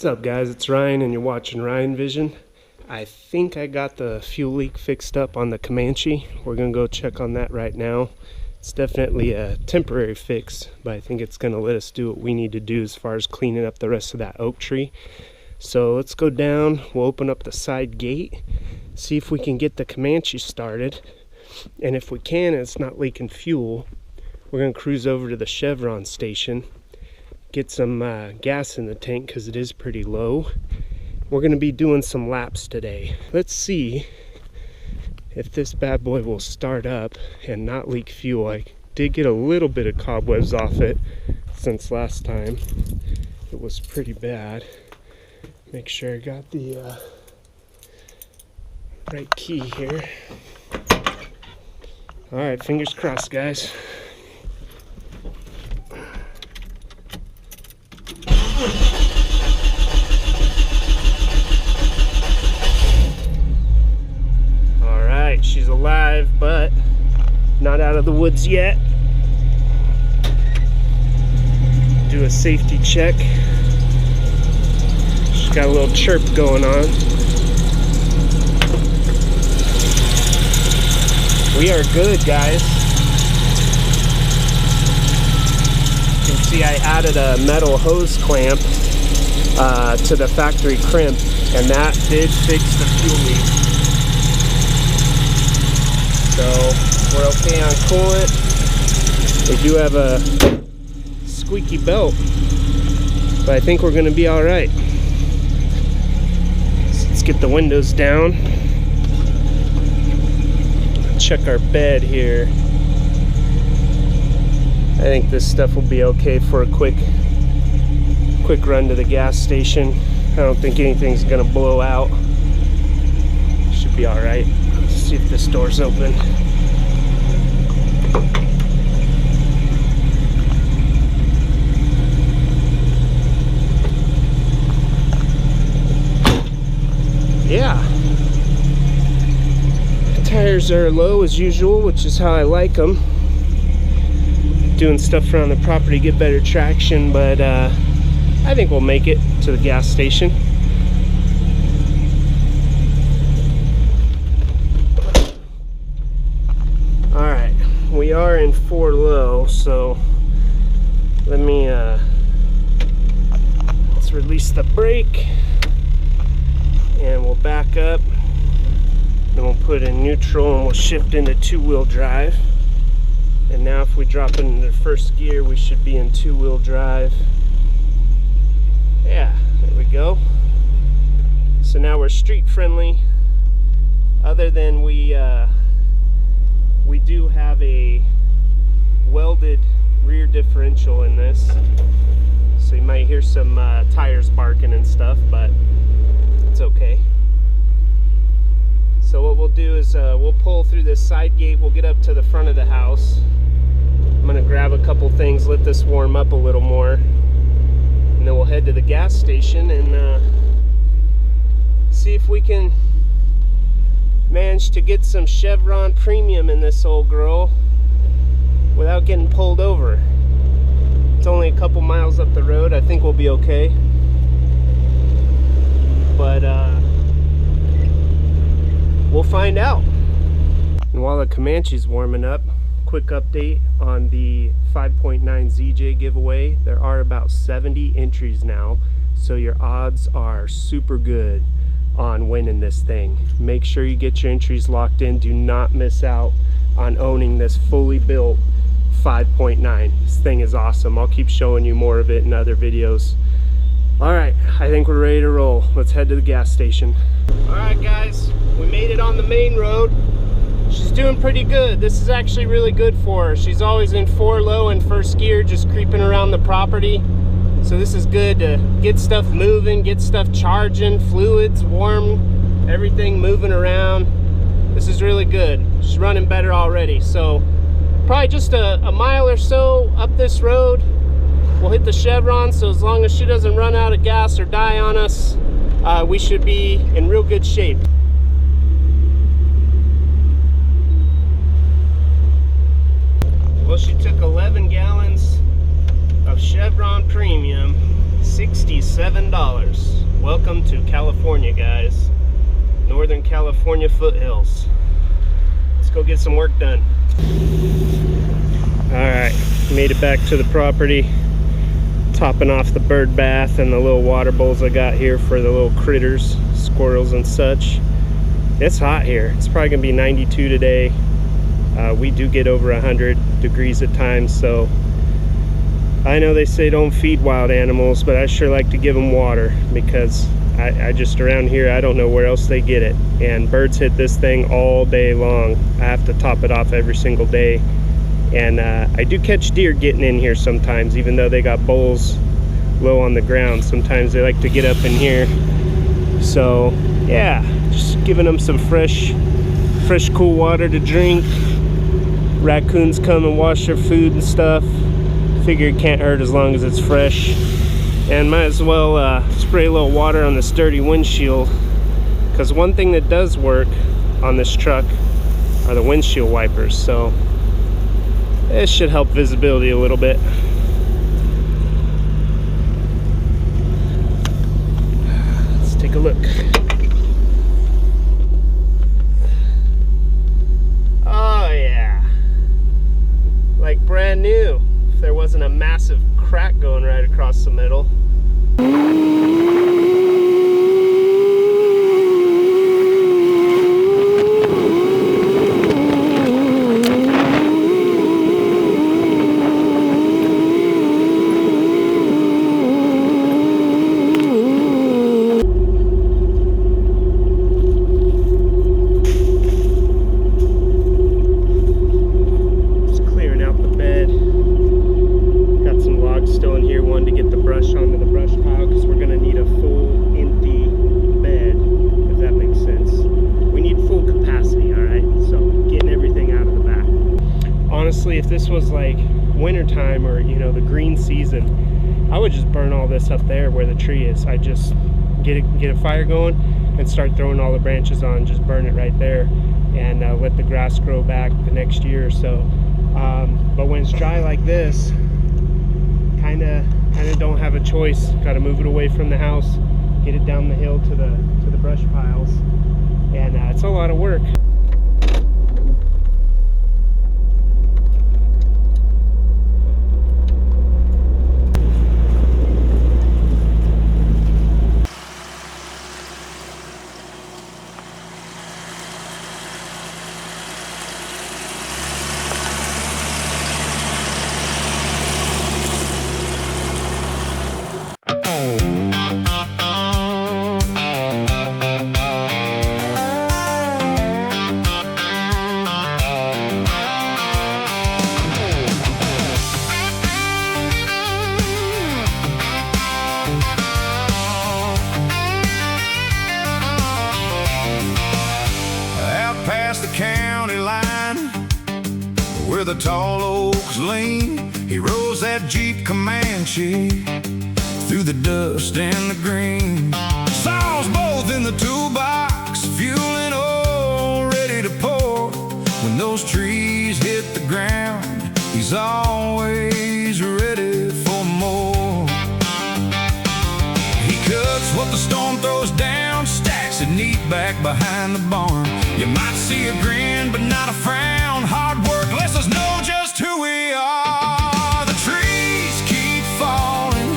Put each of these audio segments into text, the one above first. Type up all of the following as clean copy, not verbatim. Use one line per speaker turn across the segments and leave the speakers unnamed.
What's up guys, it's Ryan and you're watching Ryan Vision. I think I got the fuel leak fixed up on the Comanche. We're gonna go check on that right now. It's definitely a temporary fix, but I think it's gonna let us do what we need to do as far as cleaning up the rest of that oak tree. So let's go down, we'll open up the side gate, see if we can get the Comanche started. And if we can and it's not leaking fuel, we're gonna cruise over to the Chevron station, get some gas in the tank because it is pretty low. We're gonna be doing some laps today. Let's see if this bad boy will start up and not leak fuel. I did get a little bit of cobwebs off it since last time. It was pretty bad. Make sure I got the right key here. All right, fingers crossed, guys. All right, she's alive, but not out of the woods yet. Do a safety check. She's got a little chirp going on. We are good, guys. You can see I added a metal hose clamp to the factory crimp, and that did fix the fuel leak. So we're okay on coolant. We do have a squeaky belt, but I think we're gonna be all right. So let's get the windows down. Check our bed here. I think this stuff will be okay for a quick run to the gas station. I don't think anything's gonna blow out. Should be all right. Let's see if this door's open. Yeah. Tires are low as usual, which is how I like them. Doing stuff around the property to get better traction, but I think we'll make it to the gas station. All right, we are in 4 low, so let me let's release the brake and we'll back up. Then we'll put in neutral and we'll shift into 2-wheel drive. And now if we drop into first gear, we should be in 2-wheel drive. Yeah, there we go. So now we're street friendly. Other than we do have a welded rear differential in this. So you might hear some tires barking and stuff, but it's okay. So what we'll do is we'll pull through this side gate, we'll get up to the front of the house. I'm gonna grab a couple things, let this warm up a little more, and then we'll head to the gas station and see if we can manage to get some Chevron premium in this old girl without getting pulled over. It's only a couple miles up the road. I think we'll be okay. But we'll find out. And while the Comanche's warming up, quick update on the 5.9 ZJ giveaway. There are about 70 entries now, so your odds are super good on winning this thing. Make sure you get your entries locked in. Do not miss out on owning this fully built 5.9. This thing is awesome. I'll keep showing you more of it in other videos. All right, I think we're ready to roll. Let's head to the gas station. All right, guys, we made it on the main road. She's doing pretty good. This is actually really good for her. She's always in 4 low in first gear, just creeping around the property. So this is good to get stuff moving, get stuff charging, fluids, warm, everything moving around. This is really good. She's running better already. So probably just a mile or so up this road, we'll hit the Chevron. So as long as she doesn't run out of gas or die on us, we should be in real good shape. Well, she took 11 gallons of Chevron Premium $67. Welcome to California, guys. Northern California foothills. Let's go get some work done. Alright, made it back to the property. Topping off the bird bath and the little water bowls I got here for the little critters, squirrels and such. It's hot here. It's probably gonna be 92 today. We do get over 100 degrees at times, so I know they say don't feed wild animals, but I sure like to give them water, because I just, around here, I don't know where else they get it. And birds hit this thing all day long. I have to top it off every single day. And I do catch deer getting in here sometimes, even though they got bowls low on the ground. Sometimes they like to get up in here. So yeah, just giving them some fresh cool water to drink. Raccoons come and wash their food and stuff. Figure it can't hurt as long as it's fresh. And might as well spray a little water on the sturdy windshield, because one thing that does work on this truck are the windshield wipers, so it should help visibility a little bit. Let's take a look. Oh yeah, like brand new. If there wasn't a massive crack going right across the middle. If this was like wintertime or, you know, the green season, I would just burn all this up there where the tree is. I just get a fire going and start throwing all the branches on, just burn it right there, and let the grass grow back the next year or so. But when it's dry like this, kind of don't have a choice. Got to move it away from the house, get it down the hill to the brush piles, and it's a lot of work.
Where the tall oaks lean, he rose that Jeep Comanche through the dust and the green. Saws both in the toolbox, fuel and oil ready to pour. When those trees hit the ground, he's always ready for more. He cuts what the storm throws down, stacks it neat back behind the barn. You might see a grin, but not a frown. Hard work lets us know just who we are. The trees keep falling,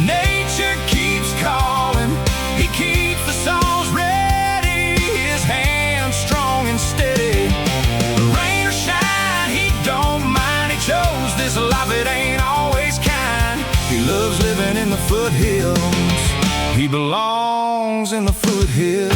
nature keeps calling. He keeps the saws ready, his hands strong and steady. Rain or shine, he don't mind. He chose this life, it ain't always kind. He loves living in the foothills. He belongs in the foothills.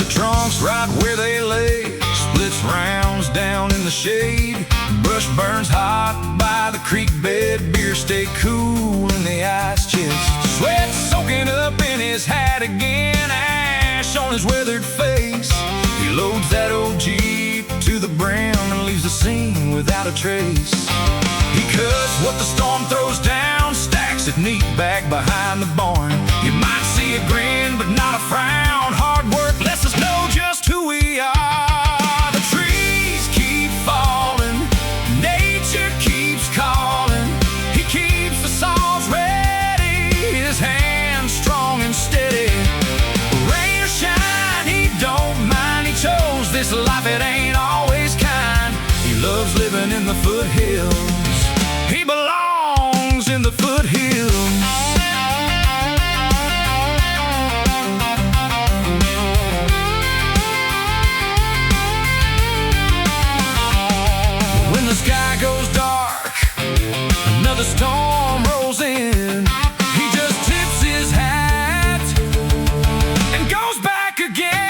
Trunks right where they lay, splits rounds down in the shade. Brush burns hot by the creek bed, beer stay cool in the ice chest. Sweat soaking up in his hat again, ash on his weathered face. He loads that old Jeep to the brim and leaves the scene without a trace. He cuts what the storm throws down, stacks it neat back behind the barn. You might see a grin, but not a frown. Hard work lets us know just who we this life, it ain't always kind. He loves living in the foothills. He belongs in the foothills. When the sky goes dark, another storm rolls in. He just tips his hat and goes back again.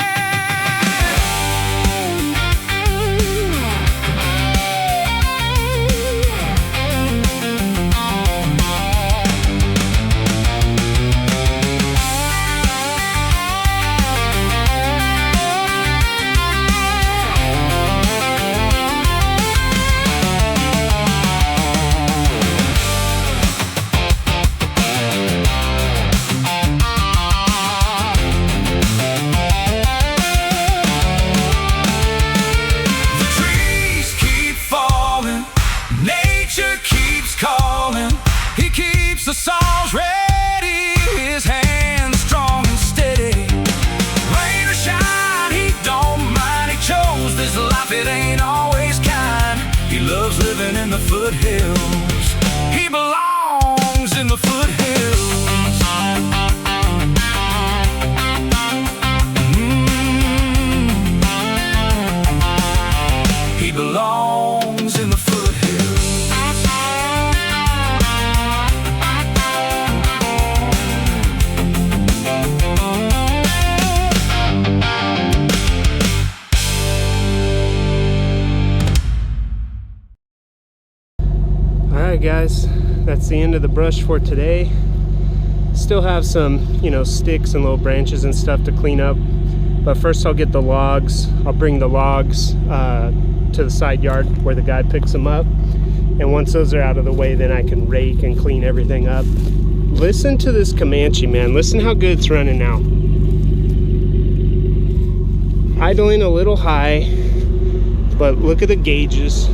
The song's ready, his hands strong and steady. Rain or shine, he don't mind. He chose this life, it ain't always kind. He loves living in the foothills. He belongs in the foothills. He belongs in the foothills.
Alright guys, that's the end of the brush for today. Still have some, sticks and little branches and stuff to clean up. But first I'll get the logs. I'll bring the logs to the side yard where the guy picks them up. And once those are out of the way, then I can rake and clean everything up. Listen to this Comanche, man. Listen how good it's running now. Idling a little high, but look at the gauges.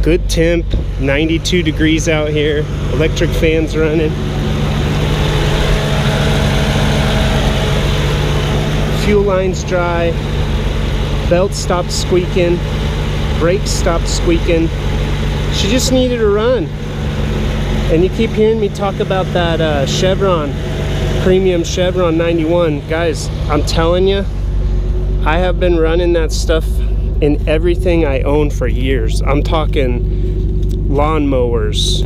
Good temp, 92 degrees out here, electric fans running. Fuel line's dry, belt stopped squeaking, brakes stopped squeaking. She just needed a run. And you keep hearing me talk about that Chevron, premium Chevron 91. Guys, I'm telling you, I have been running that stuff in everything I own for years. I'm talking lawnmowers,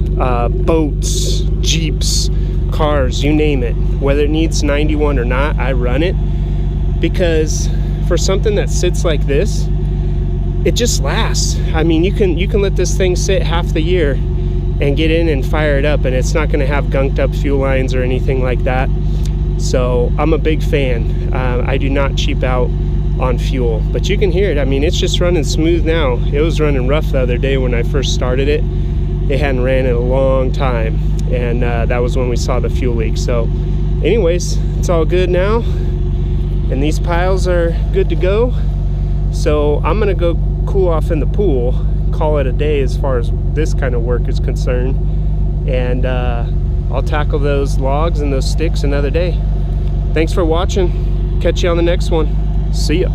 boats, Jeeps, cars, you name it. Whether it needs 91 or not, I run it because for something that sits like this, it just lasts. I mean, you can let this thing sit half the year and get in and fire it up, and it's not going to have gunked up fuel lines or anything like that. So I'm a big fan. I do not cheap out on fuel, but you can hear it. I mean, it's just running smooth now. It was running rough the other day when I first started it. It hadn't ran in a long time, and that was when we saw the fuel leak. So anyways, it's all good now, and these piles are good to go. So I'm gonna go cool off in the pool, call it a day as far as this kind of work is concerned, and I'll tackle those logs and those sticks another day. Thanks for watching. Catch you on the next one. See ya.